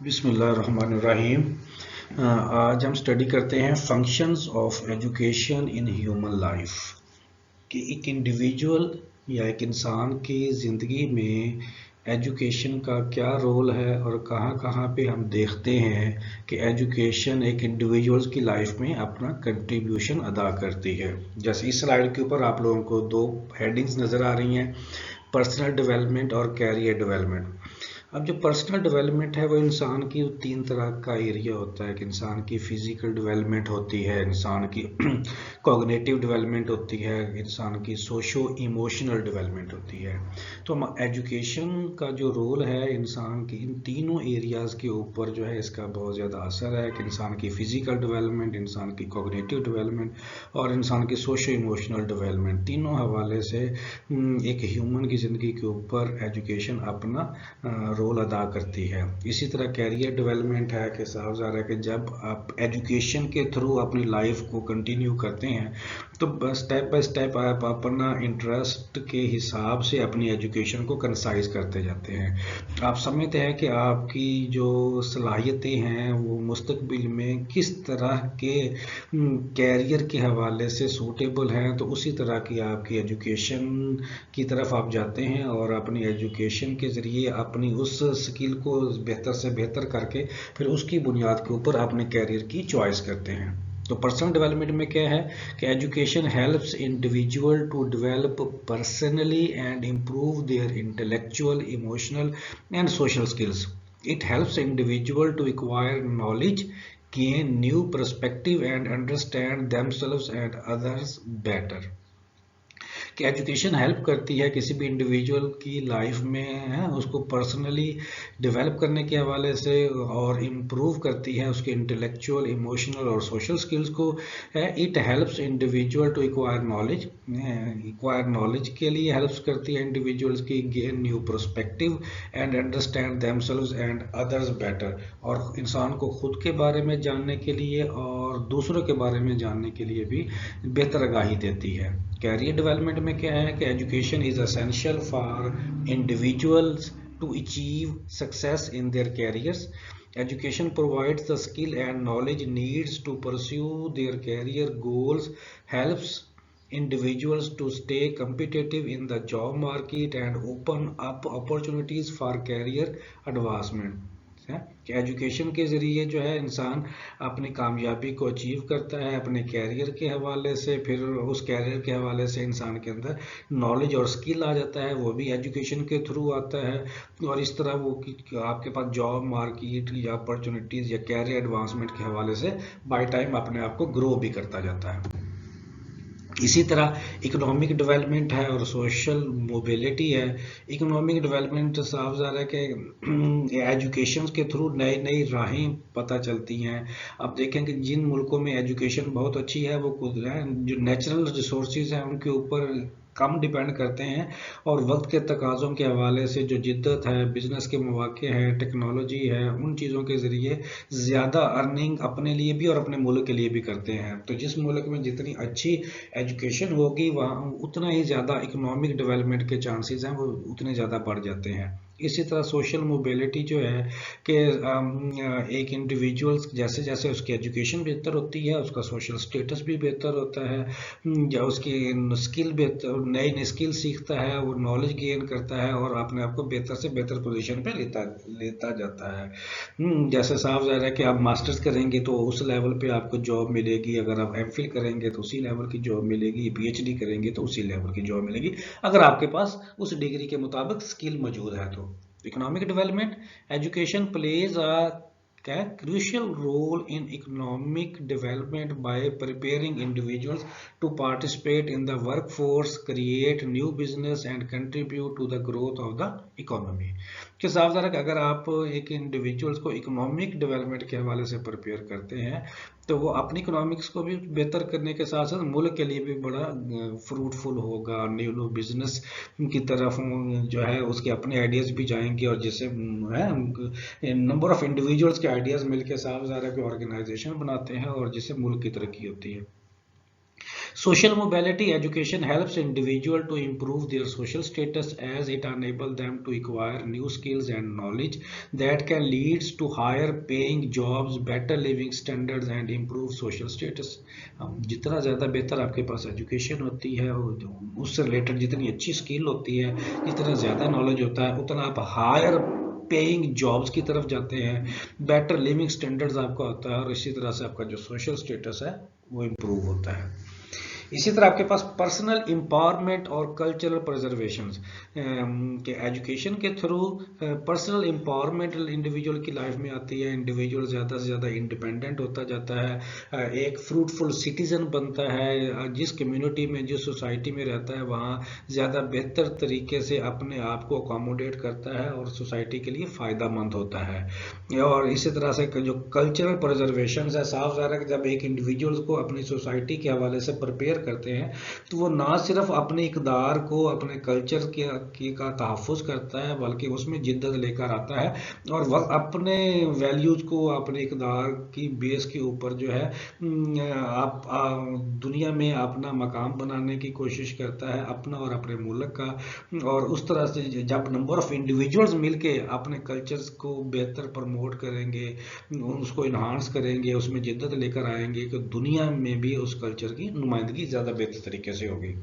बिस्मिल्लाहिर्रहमानिर्रहीम। आज हम स्टडी करते हैं functions of education in human life कि एक इंडिविजुअल या एक इंसान की ज़िंदगी में एजुकेशन का क्या रोल है और कहाँ कहाँ पे हम देखते हैं कि एजुकेशन एक इंडिविजुअल्स की लाइफ में अपना कंट्रीब्यूशन अदा करती है। जैसे इस स्लाइड के ऊपर आप लोगों को दो हेडिंग्स नज़र आ रही हैं, पर्सनल डेवलपमेंट और कैरियर डेवलपमेंट। अब जो पर्सनल डेवलपमेंट है वो इंसान की तीन तरह का एरिया होता है कि इंसान की फिजिकल डेवलपमेंट होती है, इंसान की कॉग्निटिव डेवलपमेंट होती है, इंसान की सोशो इमोशनल डेवलपमेंट होती है। तो हम एजुकेशन का जो रोल है इंसान की इन तीनों एरियाज़ के ऊपर जो है इसका बहुत ज़्यादा असर है कि इंसान की फिजिकल डेवलपमेंट, इंसान की कॉग्निटिव डेवलपमेंट और इंसान की सोशो इमोशनल डेवलपमेंट, तीनों हवाले से एक ह्यूमन की ज़िंदगी के ऊपर एजुकेशन अपना रोल अदा करती है। इसी तरह कैरियर डेवलपमेंट है कि साफ ज़ाहिर है कि जब आप एजुकेशन के थ्रू अपनी लाइफ को कंटिन्यू करते हैं तो स्टेप बाय स्टेप आप अपना इंटरेस्ट के हिसाब से अपनी एजुकेशन को कंसाइज करते जाते हैं। आप समझते हैं कि आपकी जो सलाहियतें हैं वो मुस्तकबिल में किस तरह के कैरियर के हवाले से सूटेबल हैं, तो उसी तरह की आपकी एजुकेशन की तरफ आप जाते हैं और अपनी एजुकेशन के ज़रिए अपनी उस स्किल को बेहतर से बेहतर करके फिर उसकी बुनियाद के ऊपर अपने कैरियर की चॉइस करते हैं। तो पर्सनल डेवलपमेंट में क्या है कि education helps individual to develop personally and improve their intellectual, emotional and social skills. It helps individual to acquire knowledge, gain new perspective and understand themselves and others better. कि education help करती है किसी भी individual की life में है उसको personally develop करने के हवाले से और इम्प्रूव करती है उसके इंटेलेक्चुअल, इमोशनल और सोशल स्किल्स को। It helps individual to acquire knowledge के लिए हेल्प्स करती है इंडिविजुअल्स की, gain new perspective and understand themselves and others better, और इंसान को खुद के बारे में जानने के लिए और दूसरों के बारे में जानने के लिए भी बेहतर आगाही देती है। कैरियर डेवलपमेंट में क्या है कि education is essential for individuals to achieve success in their careers. Education provides the skill and knowledge needs to pursue their career goals, helps individuals to stay competitive in the job market and open up opportunities for career advancement. है कि education के ज़रिए जो है इंसान अपनी कामयाबी को अचीव करता है अपने कैरियर के हवाले से, फिर उस कैरियर के हवाले से इंसान के अंदर नॉलेज और स्किल आ जाता है, वो भी एजुकेशन के थ्रू आता है, और इस तरह वो आपके पास जॉब मार्केट या अपॉर्चुनिटीज़ या कैरियर एडवांसमेंट के हवाले से बाय टाइम अपने आप को ग्रो भी करता जाता है। इसी तरह इकोनॉमिक डेवलपमेंट है और सोशल मोबिलिटी है। इकोनॉमिक डेवलपमेंट साफ ज़ाहिर है कि एजुकेशन के थ्रू नई नई राहें पता चलती हैं। अब देखें कि जिन मुल्कों में एजुकेशन बहुत अच्छी है वो खुद जो नेचुरल रिसोर्सेज हैं उनके ऊपर कम डिपेंड करते हैं और वक्त के तकाज़ों के हवाले से जो जिद्दत है, बिजनेस के मौके हैं, टेक्नोलॉजी है, उन चीज़ों के ज़रिए ज़्यादा अर्निंग अपने लिए भी और अपने मुल्क के लिए भी करते हैं। तो जिस मुल्क में जितनी अच्छी एजुकेशन होगी वहाँ उतना ही ज़्यादा इकोनॉमिक डेवलपमेंट के चांसेस हैं वो उतने ज़्यादा बढ़ जाते हैं। इसी तरह सोशल मोबिलिटी जो है कि एक इंडिविजुअल्स जैसे जैसे उसकी एजुकेशन बेहतर होती है उसका सोशल स्टेटस भी बेहतर होता है, या उसकी स्किल बेहतर, नई नई स्किल सीखता है, वो नॉलेज गेन करता है और अपने आप को बेहतर से बेहतर पोजीशन पे लेता जाता है। जैसे साफ ज़ाहिर है कि आप मास्टर्स करेंगे तो उस लेवल पे आपको जॉब मिलेगी, अगर आप एमफिल करेंगे तो उसी लेवल की जॉब मिलेगी, पीएचडी करेंगे तो उसी लेवल की जॉब मिलेगी अगर आपके पास उस डिग्री के मुताबिक स्किल मौजूद है। तो economic development, education plays a crucial role in economic development by preparing individuals to participate in the workforce, create new business and contribute to the growth of the economy. कि साफ ज़ाहिर है कि अगर आप एक इंडिविजुअल्स को इकोनॉमिक डेवलपमेंट के हवाले से प्रिपेयर करते हैं तो वो अपनी इकोनॉमिक्स को भी बेहतर करने के साथ साथ मुल्क के लिए भी बड़ा फ्रूटफुल होगा, न्यू बिजनेस की तरफ जो है उसके अपने आइडियाज़ भी जाएंगे और जिससे नंबर ऑफ इंडिविजुअल्स के आइडियाज़ मिलकर साफ ज़ाहिर है कि ऑर्गेनाइजेशन बनाते हैं और जिससे मुल्क की तरक्की होती है। Social mobility education helps individual to improve their social status as it enables them to acquire new skills and knowledge that can lead to higher paying jobs, better living standards and improve social status. जितना ज़्यादा बेहतर आपके पास education होती है, उससे related जितनी अच्छी skill होती है, जितना ज़्यादा नॉलेज होता है, उतना आप हायर पेइंग जॉब्स की तरफ जाते हैं, बेटर लिविंग स्टैंडर्ड्स आपका होता है और इसी तरह से आपका जो सोशल स्टेटस है वो इम्प्रूव होता है। इसी तरह आपके पास पर्सनल एम्पावरमेंट और कल्चरल प्रिजर्वेशन के एजुकेशन के थ्रू पर्सनल एम्पावरमेंट इंडिविजुअल की लाइफ में आती है। इंडिविजुअल ज़्यादा से ज़्यादा इंडिपेंडेंट होता जाता है, एक फ्रूटफुल सिटीजन बनता है, जिस कम्युनिटी में जिस सोसाइटी में रहता है वहाँ ज़्यादा बेहतर तरीके से अपने आप को अकोमोडेट करता है और सोसाइटी के लिए फ़ायदा मंद होता है। और इसी तरह से जो कल्चरल प्रिजर्वेशन है, साफ ज़ाहिर है कि जब एक इंडिविजुअल को अपनी सोसाइटी के हवाले से प्रिपेयर करते हैं तो वो ना सिर्फ अपने इक़दार को, अपने कल्चर का तहफ़्फ़ुज़ करता है, बल्कि उसमें जिद्दत लेकर आता है और वह अपने वैल्यूज़ को, अपने इक़दार की बेस के ऊपर जो है आप दुनिया में अपना मकाम बनाने की कोशिश करता है, अपना और अपने मुल्क का। और उस तरह से जब नंबर ऑफ इंडिविजुअल्स मिलके अपने कल्चर्स को बेहतर प्रमोट करेंगे, उसको इन्हांस करेंगे, उसमें जिद्दत लेकर आएंगे कि दुनिया में भी उस कल्चर की नुमाइंदगी ज़्यादा बेहतर तरीके से होगी।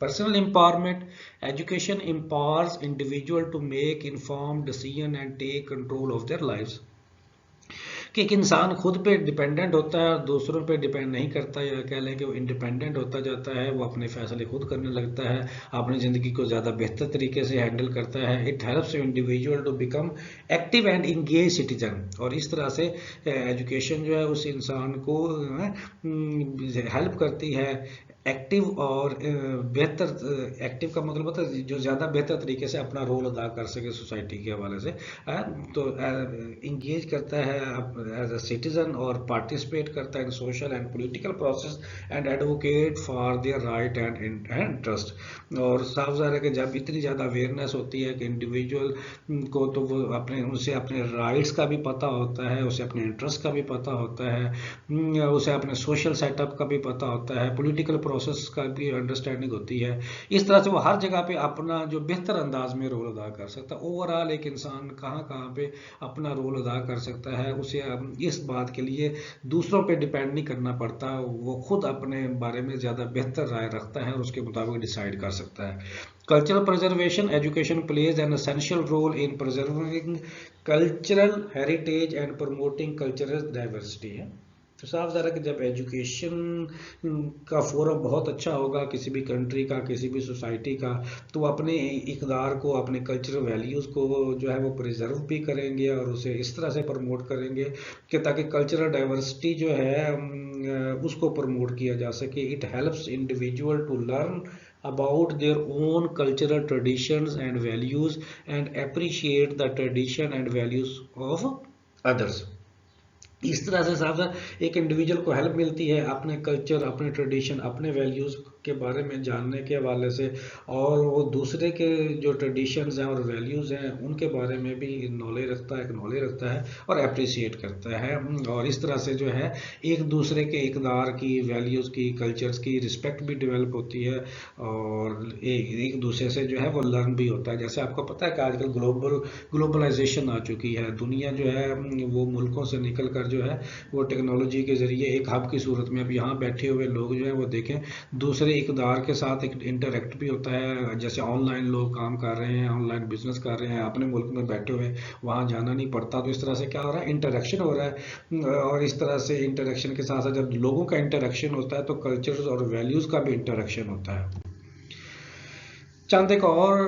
Personal empowerment education empowers individual to make informed decision and take control of their lives, कि एक इंसान खुद पे डिपेंडेंट होता है, दूसरों पे डिपेंड नहीं करता, या कह लें कि वो इंडिपेंडेंट होता जाता है, वो अपने फैसले खुद करने लगता है, अपनी ज़िंदगी को ज़्यादा बेहतर तरीके से हैंडल करता है। It helps individual to become active and engage citizen. और इस तरह से एजुकेशन जो है उस इंसान को हेल्प करती है एक्टिव और बेहतर, एक्टिव का मतलब होता है जो ज़्यादा बेहतर तरीके से अपना रोल अदा कर सके सोसाइटी के हवाले से, तो इंगेज करता है एज अ सिटीजन और पार्टिसिपेट करता है in social and political process and advocate for their right and interest. और साफ ज़ाहिर है कि जब इतनी ज़्यादा अवेयरनेस होती है कि इंडिविजुअल को, तो वो उसे अपने राइट्स का भी पता होता है, उसे अपने इंटरेस्ट का भी पता होता है, उसे अपने सोशल सेटअप का भी पता होता है, पॉलिटिकल प्रोसेस का भी अंडरस्टैंडिंग होती है। इस तरह से वो हर जगह पे अपना जो बेहतर अंदाज में रोल अदा कर सकता है। ओवरऑल एक इंसान कहाँ कहाँ पे अपना रोल अदा कर सकता है, उसे इस बात के लिए दूसरों पे डिपेंड नहीं करना पड़ता, वो खुद अपने बारे में ज़्यादा बेहतर राय रखता है और उसके मुताबिक डिसाइड कर सकता है। Cultural preservation education plays an essential role in preserving cultural heritage and promoting cultural diversity है। तो साफ ज़रा कि जब एजुकेशन का फोरम बहुत अच्छा होगा किसी भी कंट्री का, किसी भी सोसाइटी का, तो अपने इक़दार को, अपने कल्चरल वैल्यूज़ को जो है वो प्रिजर्व भी करेंगे और उसे इस तरह से प्रमोट करेंगे कि ताकि कल्चरल डाइवर्सिटी जो है उसको प्रमोट किया जा सके। It helps individual to learn about their own cultural traditions and values and appreciate the tradition and values of others। इस तरह से साहब एक इंडिविजुअल को हेल्प मिलती है अपने कल्चर, अपने ट्रेडिशन, अपने वैल्यूज़ के बारे में जानने के हवाले से, और वो दूसरे के जो ट्रेडिशंस हैं और वैल्यूज़ हैं उनके बारे में भी नॉलेज रखता है और अप्रिशिएट करता है। और इस तरह से जो है एक दूसरे के इक़दार की, वैल्यूज़ की, कल्चर्स की रिस्पेक्ट भी डेवलप होती है और एक दूसरे से जो है वो लर्न भी होता है। जैसे आपको पता है कि आजकल ग्लोबलाइजेशन आ चुकी है, दुनिया जो है वो मुल्कों से निकल कर जो है वो टेक्नोलॉजी के ज़रिए एक हब की सूरत में अब यहाँ बैठे हुए लोग जो है वो देखें दूसरे इक़दार के साथ एक इंटरेक्ट भी होता है। जैसे ऑनलाइन लोग काम कर रहे हैं, ऑनलाइन बिजनेस कर रहे हैं, अपने मुल्क में बैठे हुए, वहाँ जाना नहीं पड़ता। तो इस तरह से क्या हो रहा है, इंटरेक्शन हो रहा है। और इस तरह से इंटरेक्शन के साथ साथ जब लोगों का इंटरेक्शन होता है तो कल्चर्स और वैल्यूज़ का भी इंटरेक्शन होता है। चंद एक और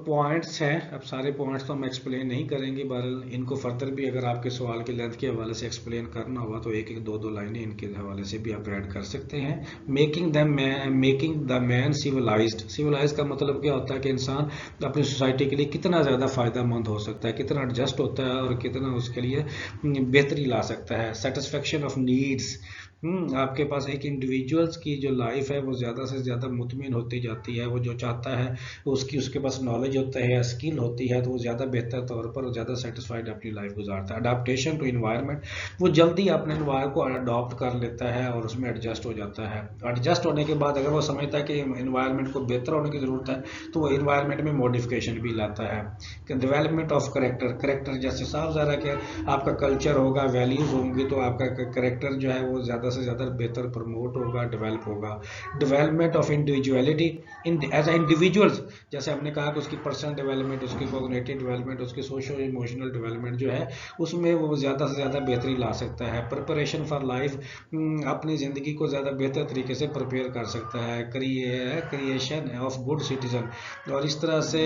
पॉइंट्स हैं, अब सारे पॉइंट्स तो हम एक्सप्लेन नहीं करेंगे, बहरहाल इनको फर्दर भी अगर आपके सवाल की लेंथ के हवाले से एक्सप्लेन करना हुआ तो एक एक दो लाइनें इनके हवाले से भी आप ऐड कर सकते हैं। मेकिंग द मैन सिविलाइज्ड का मतलब क्या होता है कि इंसान अपनी सोसाइटी के लिए कितना ज़्यादा फ़ायदेमंद हो सकता है, कितना एडजस्ट होता है और कितना उसके लिए बेहतरी ला सकता है। सेटिस्फेक्शन ऑफ नीड्स, आपके पास एक इंडिविजुअल्स की जो लाइफ है वो ज़्यादा से ज़्यादा मुतमिन होती जाती है। वो जो चाहता है उसके पास नॉलेज होता है, स्किल होती है, तो वो ज़्यादा बेहतर तौर पर ज़्यादा सेटिस्फाइड अपनी लाइफ गुजारता है। अडाप्टेशन टू इन्वायरमेंट, वो जल्दी अपने इन्वायरमेंट को अडॉप्ट कर लेता है और उसमें एडजस्ट हो जाता है। एडजस्ट होने के बाद अगर वो समझता है कि इन्वायरमेंट को बेहतर होने की ज़रूरत है तो वो इन्वायरमेंट में मॉडिफिकेशन भी लाता है। डेवलपमेंट ऑफ करेक्टर, करेक्टर जैसे साफ ज़ाहिर है कि आपका कल्चर होगा, वैल्यूज़ होंगी, तो आपका करेक्टर जो है वो ज़्यादा से ज़्यादा बेहतर प्रमोट होगा, डेवलप होगा। Development of individuality in as a individuals, जैसे हमने कहा कि उसकी पर्सनल डेवलपमेंट, उसकी कॉग्निटिव डेवलपमेंट, उसकी सोशल इमोशनल डेवलपमेंट जो है उसमें वो ज़्यादा से ज़्यादा बेहतरी ला सकता है। प्रिपरेशन फॉर लाइफ, अपनी ज़िंदगी को ज़्यादा बेहतर तरीके से प्रिपेयर कर सकता है। क्रिएशन ऑफ गुड सिटीजन, और इस तरह से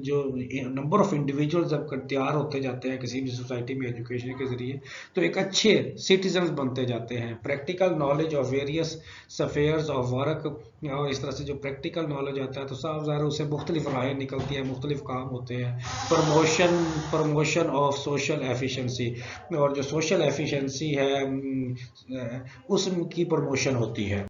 जो नंबर ऑफ इंडिविजुअल्स जब तैयार होते जाते हैं किसी भी सोसाइटी में एजुकेशन के ज़रिए, तो एक अच्छे सिटीजन्स बनते जाते हैं। Practical knowledge of various spheres of work, और इस तरह से जो प्रैक्टिकल नॉलेज आता है तो साफ ज़ाहिर उससे मुख्तलिफ राहें निकलती हैं, मुख्तलिफ काम होते हैं। प्रमोशन ऑफ सोशल एफिशिएंसी, और जो सोशल एफिशिएंसी है उसकी प्रमोशन होती है।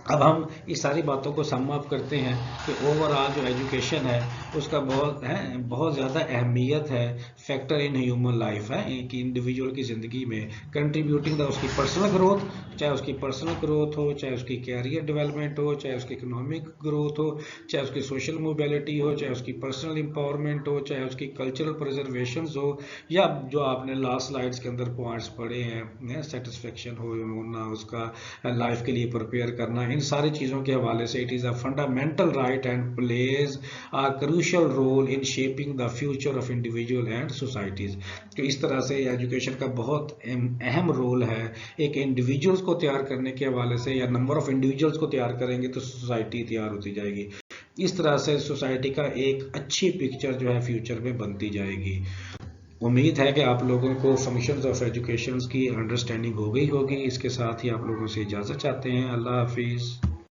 अब हम इस सारी बातों को सम अप करते हैं कि ओवरऑल जो एजुकेशन है उसका बहुत ज़्यादा अहमियत है, फैक्टर इन ह्यूमन लाइफ है एक इंडिविजुअल की ज़िंदगी में, कंट्रीब्यूटिंग द उसकी पर्सनल ग्रोथ, चाहे उसकी पर्सनल ग्रोथ हो, चाहे उसकी कैरियर डेवलपमेंट हो, चाहे उसकी इकोनॉमिक ग्रोथ हो, चाहे उसकी सोशल मोबिलिटी हो, चाहे उसकी पर्सनल एम्पावरमेंट हो, चाहे उसकी कल्चरल प्रिजर्वेशन हो, या जो आपने लास्ट स्लाइड्स के अंदर पॉइंट्स पढ़े हैं, सेटिस्फेक्शन हो ना, उसका लाइफ के लिए प्रिपेयर करना, इन सारी चीज़ों के हवाले से it is a fundamental right and plays a crucial role in shaping the future of individual and societies. तो इस तरह से एजुकेशन का बहुत अहम रोल है एक इंडिविजुअल्स को तैयार करने के हवाले से, या नंबर ऑफ इंडिविजुअल्स को तैयार करेंगे तो सोसाइटी तैयार होती जाएगी। इस तरह से सोसाइटी का एक अच्छी पिक्चर जो है फ्यूचर में बनती जाएगी। उम्मीद है कि आप लोगों को फंक्शंस ऑफ एजुकेशन की अंडरस्टैंडिंग हो गई होगी। इसके साथ ही आप लोगों से इजाज़त चाहते हैं। अल्लाह हाफिज़।